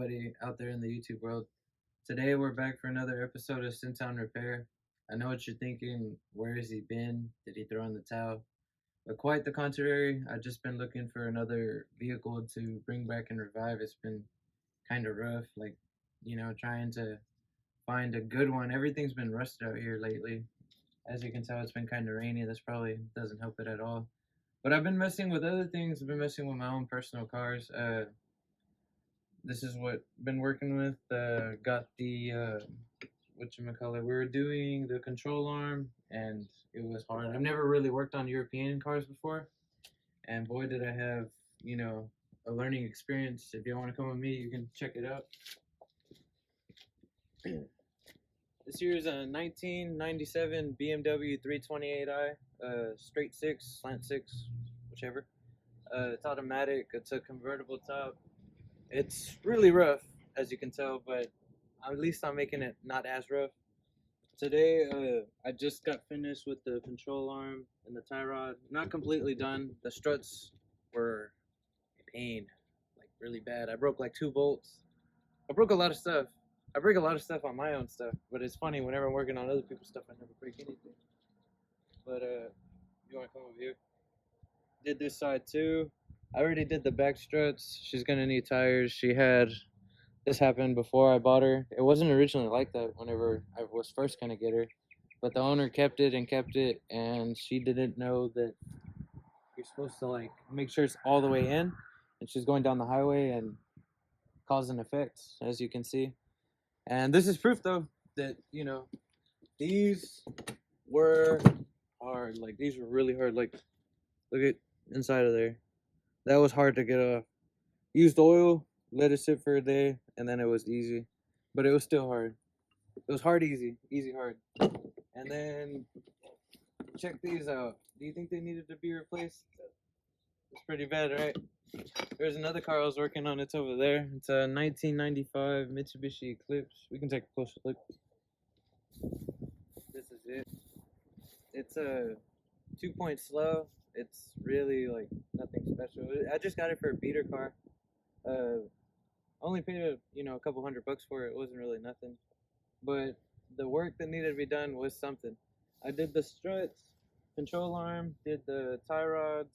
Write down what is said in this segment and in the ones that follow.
everybody out there in the YouTube world. Today we're back for another episode of SinTown Repair. I know what you're thinking. Where has he been? Did he throw in the towel? But quite the contrary. I've just been looking for another vehicle to bring back and revive. It's been kind of rough, like, trying to find a good one. Everything's been rusted out here lately. As you can tell, it's been kind of rainy. This probably doesn't help it at all. But I've been messing with other things. I've been messing with my own personal cars. This is what I've been working with. Got the whatchamacallit. We were doing the control arm, and it was hard. I've never really worked on European cars before, and boy, did I have a learning experience. If you want to come with me, you can check it out. This here is a 1997 BMW 328i, straight six, slant six, whichever. It's automatic. It's a convertible top. It's really rough, as you can tell, but at least I'm making it not as rough. Today, I just got finished with the control arm and the tie rod. Not completely done. The struts were a pain, like really bad. I broke like 2 bolts. I broke a lot of stuff. I break a lot of stuff on my own stuff, but it's funny, whenever I'm working on other people's stuff, I never break anything. But, you want to come over here? Did this side too. I already did the back struts. She's gonna need tires. This happened before I bought her. It wasn't originally like that whenever I was first gonna get her, but the owner kept it, and she didn't know that you're supposed to like make sure it's all the way in, and she's going down the highway and causing effects, as you can see. And this is proof though that these were hard. Like these were really hard. Like look at inside of there. That was hard to get off. Used oil, let it sit for a day, and then it was easy. But it was still hard. It was hard, easy, hard. And then check these out. Do you think they needed to be replaced? It's pretty bad, right? There's another car I was working on. It's over there. It's a 1995 Mitsubishi Eclipse. We can take a closer look. This is it. It's a 2-point slow. It's really like nothing special. I just got it for a beater car. Only paid a couple $100 for it. It wasn't really nothing, but the work that needed to be done was something. I did the struts, control arm, did the tie rods,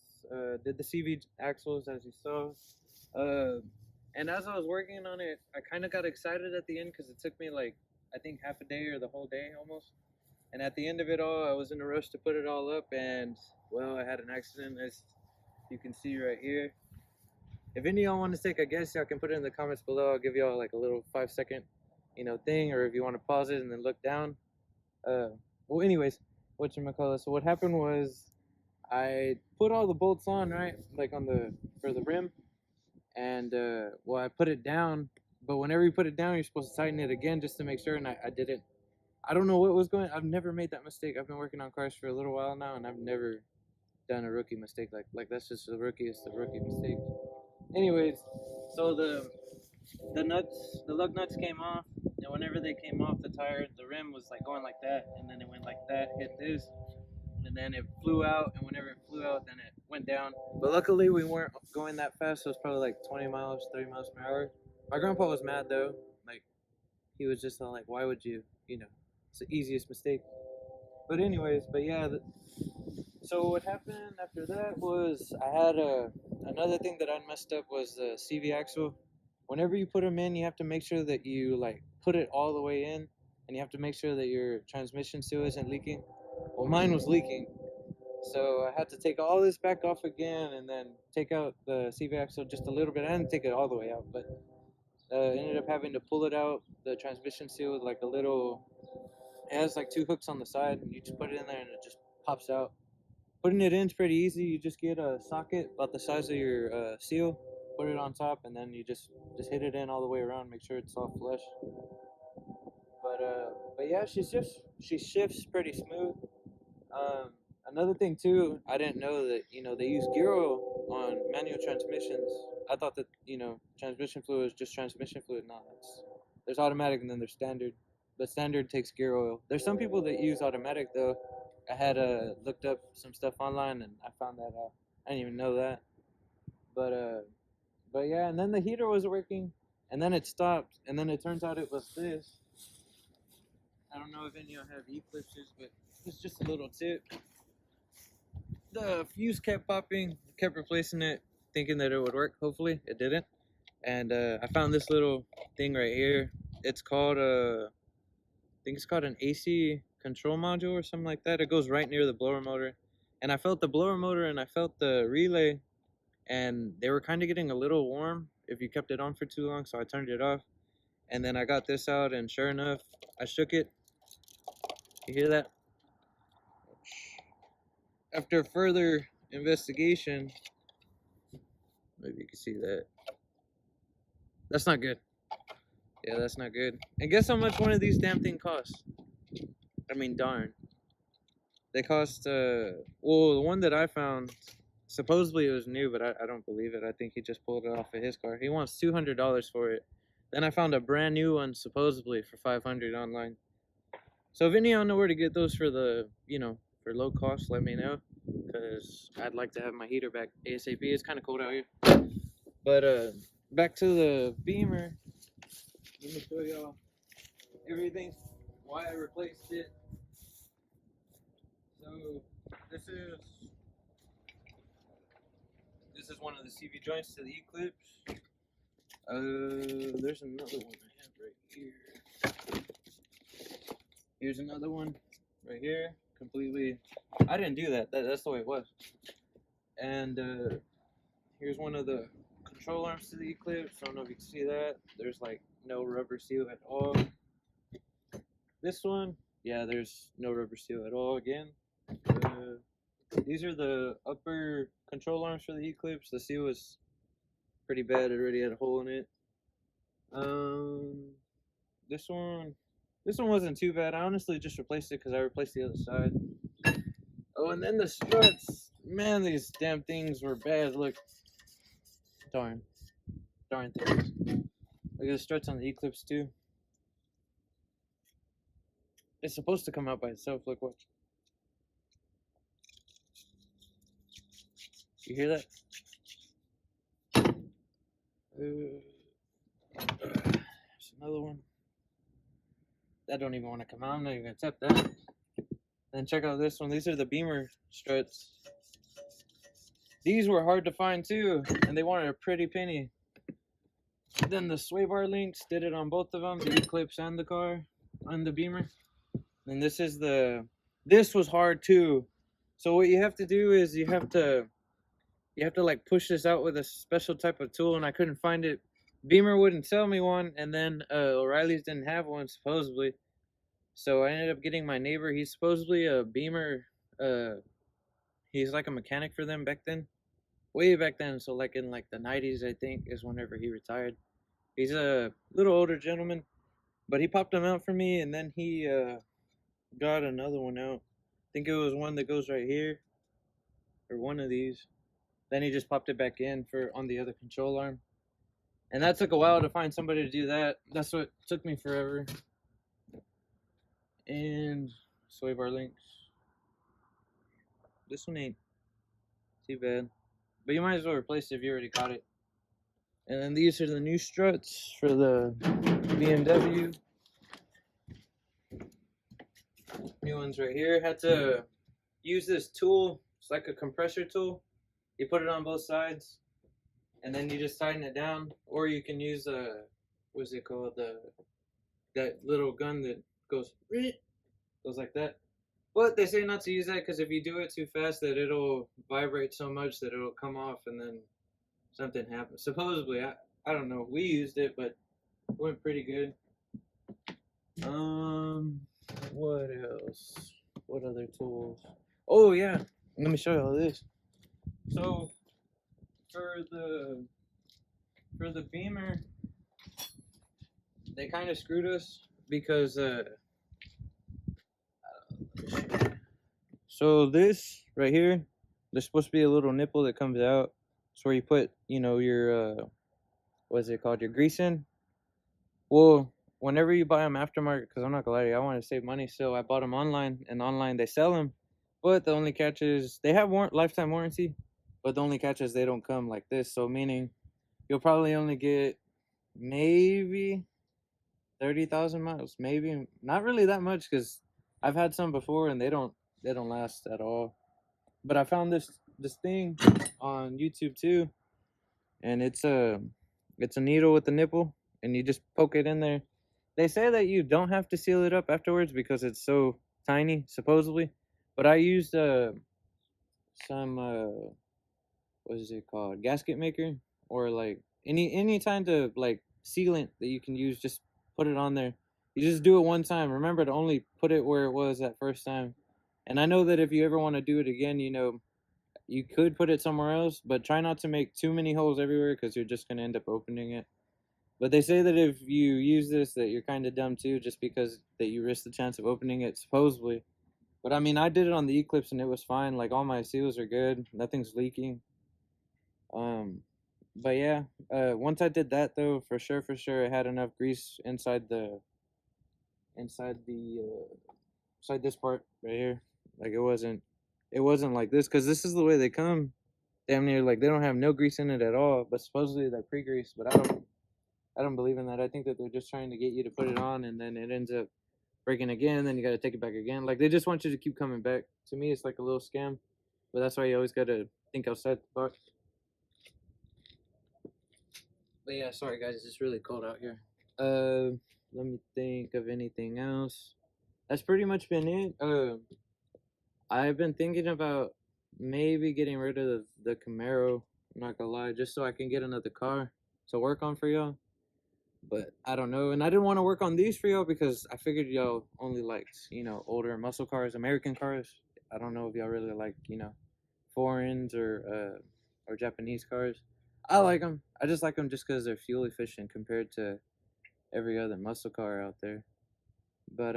did the CV axles, as you saw. And as I was working on it, I kind of got excited at the end because it took me like I think half a day or the whole day almost. And at the end of it all, I was in a rush to put it all up, and well, I had an accident, as you can see right here. If any of y'all want to take a guess, y'all can put it in the comments below. I'll give y'all like a little 5-second, thing, or if you want to pause it and then look down. Well, anyways, whatchamacallit. So what happened was I put all the bolts on, right, like for the rim, and well, I put it down. But whenever you put it down, you're supposed to tighten it again just to make sure, and I didn't. I don't know what was going on. I've never made that mistake. I've been working on cars for a little while now, and I've never done a rookie mistake like that's just the rookie mistake. Anyways, so the lug nuts came off, and whenever they came off, the rim was like going like that, and then it went like that, hit this, and then it flew out, and whenever it flew out, then it went down. But luckily we weren't going that fast, so it was probably like 20 miles, 30 miles per hour. My grandpa was mad though. Like, he was just all like, why would you, it's the easiest mistake. But anyways, so what happened after that was I had another thing that I messed up was the CV axle. Whenever you put them in, you have to make sure that you like put it all the way in, and you have to make sure that your transmission seal isn't leaking. Well, mine was leaking, so I had to take all this back off again, and then take out the CV axle just a little bit. I didn't take it all the way out, but ended up having to pull it out. The transmission seal with like a little. It has like 2 hooks on the side, and you just put it in there and it just pops out. Putting it in is pretty easy. You just get a socket about the size of your seal, put it on top, and then you just hit it in all the way around. Make sure it's all flush. But yeah, she shifts pretty smooth. Another thing too, I didn't know that they use gear oil on manual transmissions. I thought that transmission fluid is just transmission fluid. No, there's automatic and then there's standard. But standard takes gear oil. There's some people that use automatic though. I had looked up some stuff online and I found that out. I didn't even know that. But yeah, and then the heater was working. and then it stopped, and then it turns out it was this. I don't know if any of you have eclipses, but it's just a little tip. The fuse kept popping, kept replacing it, thinking that it would work. Hopefully, it didn't. And I found this little thing right here. It's called I think it's called an AC control module or something like that. It goes right near the blower motor, and I felt the blower motor and I felt the relay, and they were kind of getting a little warm if you kept it on for too long. So I turned it off, and then I got this out, and sure enough, I shook it. You hear that? After further investigation, maybe you can see that. That's not good. Yeah, that's not good. And guess how much one of these damn things costs? I mean, darn. They cost, well, the one that I found, supposedly it was new, but I don't believe it. I think he just pulled it off of his car. He wants $200 for it. Then I found a brand new one, supposedly, for $500 online. So if any of y'all know where to get those for the, for low cost, let me know. Because I'd like to have my heater back ASAP. It's kind of cold out here. But, back to the Beamer. Let me show y'all everything, why I replaced it. So this is one of the CV joints to the Eclipse. There's another one I have right here. Here's another one right here. Completely, I didn't do that. That's the way it was. And here's one of the control arms to the Eclipse. I don't know if you can see that. There's like no rubber seal at all. This one, yeah, there's no rubber seal at all again. These are the upper control arms for the Eclipse. The seal was pretty bad. It already had a hole in it. This one wasn't too bad. I honestly just replaced it because I replaced the other side. Oh, and then the struts. Man, these damn things were bad. Look. Darn things. Look at the struts on the Eclipse too. It's supposed to come out by itself. Look, watch. You hear that? There's another one. That don't even want to come out. I'm not even gonna tap that. Then check out this one. These are the Beamer struts. These were hard to find too, and they wanted a pretty penny. Then the sway bar links, did it on both of them, the Eclipse and the car, on the Beamer. And this was hard too. So what you have to do is you have to like push this out with a special type of tool, and I couldn't find it. Beamer wouldn't sell me one, and then O'Reilly's didn't have one supposedly. So I ended up getting my neighbor. He's supposedly a Beamer. He's like a mechanic for them back then, way back then. So like in like the 90s, I think, is whenever he retired. He's a little older gentleman, but he popped them out for me, and then he got another one out. I think it was one that goes right here, or one of these. Then he just popped it back in on the other control arm. And that took a while to find somebody to do that. That's what took me forever. And sway bar links. This one ain't too bad, but you might as well replace it if you already got it. And then these are the new struts for the BMW. New ones right here. Had to use this tool. It's like a compressor tool. You put it on both sides, and then you just tighten it down. Or you can use what's it called? That little gun that goes like that. But they say not to use that because if you do it too fast, that it'll vibrate so much that it'll come off, and then something happens. Supposedly, I don't know. We used it, but it went pretty good. What else? What other tools? Oh yeah, let me show you all this. So for the Beamer, they kind of screwed us because so this right here, there's supposed to be a little nipple that comes out. It's where you put, your what is it called? Your grease in. Well, whenever you buy them aftermarket, because I'm not gonna lie to you, I want to save money, so I bought them online, and online they sell them. But the only catch is they have lifetime warranty, but the only catch is they don't come like this. So meaning you'll probably only get maybe 30,000 miles, maybe not really that much because I've had some before and they don't last at all. But I found this thing on YouTube too, and it's a needle with a nipple, and you just poke it in there. They say that you don't have to seal it up afterwards because it's so tiny, supposedly. But I used some what is it called, gasket maker, or like any kind of like sealant that you can use. Just put it on there. You just do it one time. Remember to only put it where it was that first time. And I know that if you ever want to do it again, you could put it somewhere else, but try not to make too many holes everywhere because you're just gonna end up opening it. But they say that if you use this, that you're kind of dumb too, just because that you risk the chance of opening it supposedly. But I mean, I did it on the Eclipse and it was fine. Like all my seals are good, nothing's leaking. Um, but yeah, once I did that though, for sure, I had enough grease inside the inside this part right here. Like it wasn't like this because this is the way they come. Damn near like they don't have no grease in it at all. But supposedly they're pre-greased. But I don't believe in that. I think that they're just trying to get you to put it on, and then it ends up breaking again. Then you got to take it back again. Like they just want you to keep coming back. To me, it's like a little scam. But that's why you always got to think outside the box. But yeah, sorry guys, it's really cold out here. Let me think of anything else. That's pretty much been it. I've been thinking about maybe getting rid of the Camaro. I'm not gonna lie, just so I can get another car to work on for y'all. But I don't know, and I didn't want to work on these for y'all because I figured y'all only liked older muscle cars, American cars. I don't know if y'all really like foreigns or Japanese cars. I like them. I just like them just because they're fuel efficient compared to every other muscle car out there. But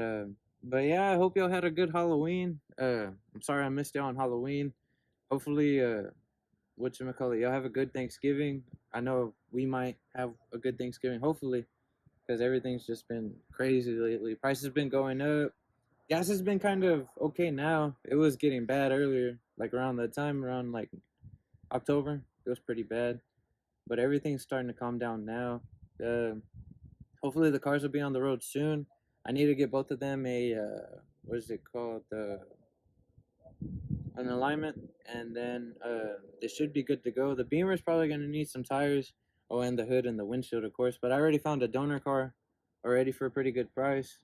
but yeah, I hope y'all had a good Halloween. I'm sorry I missed y'all on Halloween. Hopefully, whatchamacallit, y'all have a good Thanksgiving. I know we might have a good Thanksgiving, hopefully, because everything's just been crazy lately. Prices been going up. Gas has been kind of okay now. It was getting bad earlier, like around that time, around like October. It was pretty bad, but everything's starting to calm down now. Uh, Hopefully the cars will be on the road soon. I need to get both of them a what is it called, an alignment, and then they should be good to go. The Beamer's probably gonna need some tires. Oh, and the hood and the windshield, of course. But I already found a donor car already for a pretty good price,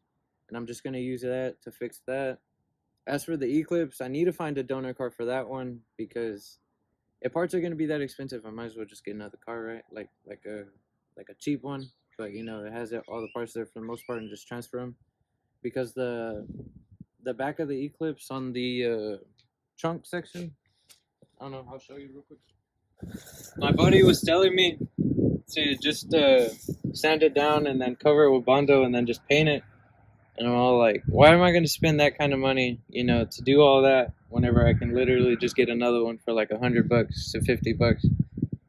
and I'm just gonna use that to fix that. As for the Eclipse, I need to find a donor car for that one because if parts are gonna be that expensive, I might as well just get another car, right? Like a cheap one, but it has all the parts there for the most part, and just transfer them. Because the back of the Eclipse on the trunk section, I don't know. I'll show you real quick. My buddy was telling me to just sand it down and then cover it with Bondo and then just paint it. And I'm all like, why am I going to spend that kind of money, to do all that whenever I can literally just get another one for like $100 to $50?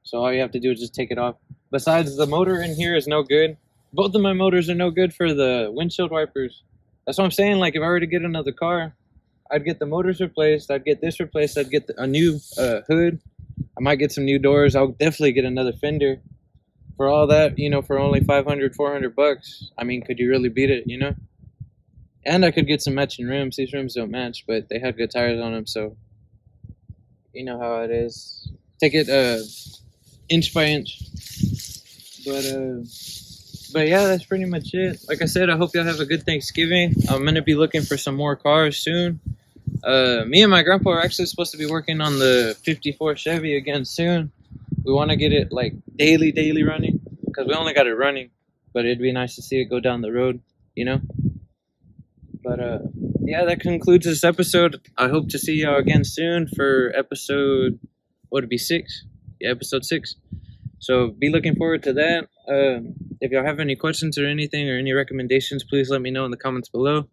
So all you have to do is just take it off. Besides, the motor in here is no good. Both of my motors are no good for the windshield wipers. That's what I'm saying. Like, if I were to get another car, I'd get the motors replaced. I'd get this replaced. I'd get a new hood. I might get some new doors. I'll definitely get another fender. For all that, for only $500, $400. I mean, could you really beat it, And I could get some matching rims. These rims don't match, but they had good tires on them, so you know how it is. Take it inch by inch. But yeah, that's pretty much it. Like I said, I hope y'all have a good Thanksgiving. I'm gonna be looking for some more cars soon. Me and my grandpa are actually supposed to be working on the '54 Chevy again soon. We want to get it like daily running because we only got it running, but it'd be nice to see it go down the road, But yeah, that concludes this episode. I hope to see y'all again soon for episode, what would it be, 6? Yeah, episode 6. So be looking forward to that. If y'all have any questions or anything or any recommendations, please let me know in the comments below.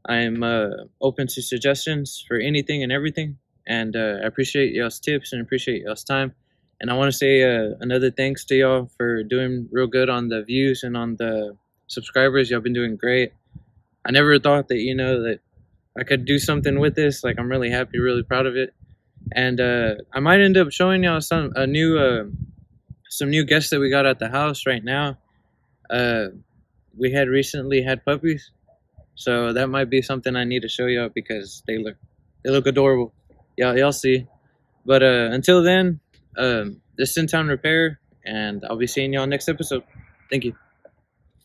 I'm open to suggestions for anything and everything. And I appreciate y'all's tips and appreciate y'all's time. And I want to say another thanks to y'all for doing real good on the views and on the subscribers. Y'all been doing great. I never thought that, that I could do something with this. Like, I'm really happy, really proud of it. And I might end up showing y'all some new guests that we got at the house right now. We had recently had puppies, so that might be something I need to show y'all because they look adorable. Y'all see. But until then, this is SinTownRepair, and I'll be seeing y'all next episode. Thank you.